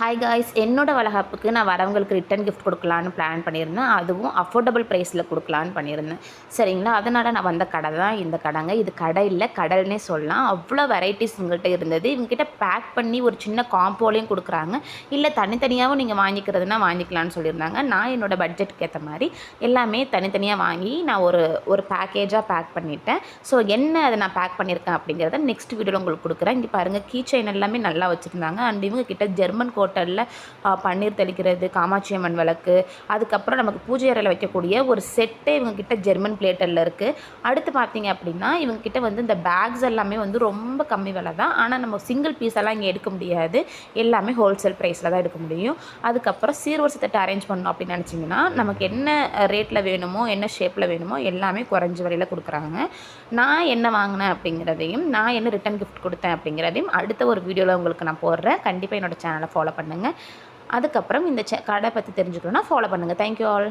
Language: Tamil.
ஹாய் காய்ஸ், என்னோட வளகாப்புக்கு நான் வரவங்களுக்கு ரிட்டன் கிஃப்ட் கொடுக்கலான்னு பிளான் பண்ணியிருந்தேன். அதுவும் அஃபோர்டபுள் ப்ரைஸில் கொடுக்கலான்னு பண்ணியிருந்தேன். சரிங்களா, அதனால் நான் வந்த கடை தான் இந்த கடைங்க. இது கடை இல்லை, கடல்னே சொல்லலாம். அவ்வளோ வெரைட்டிஸ் இவங்ககிட்ட இருந்தது. இவங்ககிட்ட பேக் பண்ணி ஒரு சின்ன காம்போலையும் கொடுக்குறாங்க. இல்லை தனித்தனியாகவும் நீங்கள் வாங்கிக்கிறதுனா வாங்கிக்கலான்னு சொல்லியிருந்தாங்க. நான் என்னோடய பட்ஜெட்டுக்கு ஏற்ற மாதிரி எல்லாமே தனித்தனியாக வாங்கி நான் ஒரு பேக்கேஜாக பேக் பண்ணிட்டேன். ஸோ என்ன அதை நான் பேக் பண்ணியிருக்கேன் அப்படிங்கிறத நெக்ஸ்ட் வீடியோவில் உங்களுக்கு கொடுக்குறேன். இங்கே பாருங்கள், கீ செயின் எல்லாமே நல்லா வச்சுருந்தாங்க. அண்ட் இவங்க கிட்ட ஜெர்மன் ஹோட்டலில் பன்னீர் தெளிக்கிறது, காமாட்சி அம்மன் விளக்கு, அதுக்கப்புறம் நமக்கு பூஜை அறையில் வைக்கக்கூடிய ஒரு செட்டே இவங்ககிட்ட ஜெர்மன் பிளேட்டரில் இருக்குது. அடுத்து பார்த்தீங்க அப்படின்னா இவங்ககிட்ட வந்து இந்த பேக்ஸ் எல்லாமே வந்து ரொம்ப கம்மி விலை தான். ஆனால் நம்ம சிங்கிள் பீஸ் எல்லாம் இங்கே எடுக்க முடியாது, எல்லாமே ஹோல்சேல் ப்ரைஸில் தான் எடுக்க முடியும். அதுக்கப்புறம் சீர்வரிசை தட்டு அரேஞ்ச் பண்ணணும் அப்படின்னு நினச்சிங்கன்னா நமக்கு என்ன ரேட்டில் வேணுமோ, என்ன ஷேப்பில் வேணுமோ எல்லாமே குறைஞ்ச விலையில் கொடுக்குறாங்க. நான் என்ன வாங்கினேன் அப்படிங்கிறதையும், நான் என்ன ரிட்டன் கிஃப்ட் கொடுத்தேன் அப்படிங்கிறதையும் அடுத்த ஒரு வீடியோவில் உங்களுக்கு நான் போடுறேன். கண்டிப்பாக என்னோடய சேனலை ஃபாலோ பண்ணுங்கள். அதுக்கப்புறம் இந்த கடை பற்றி தெரிஞ்சுக்கணுன்னா ஃபாலோ பண்ணுங்கள். Thank you all.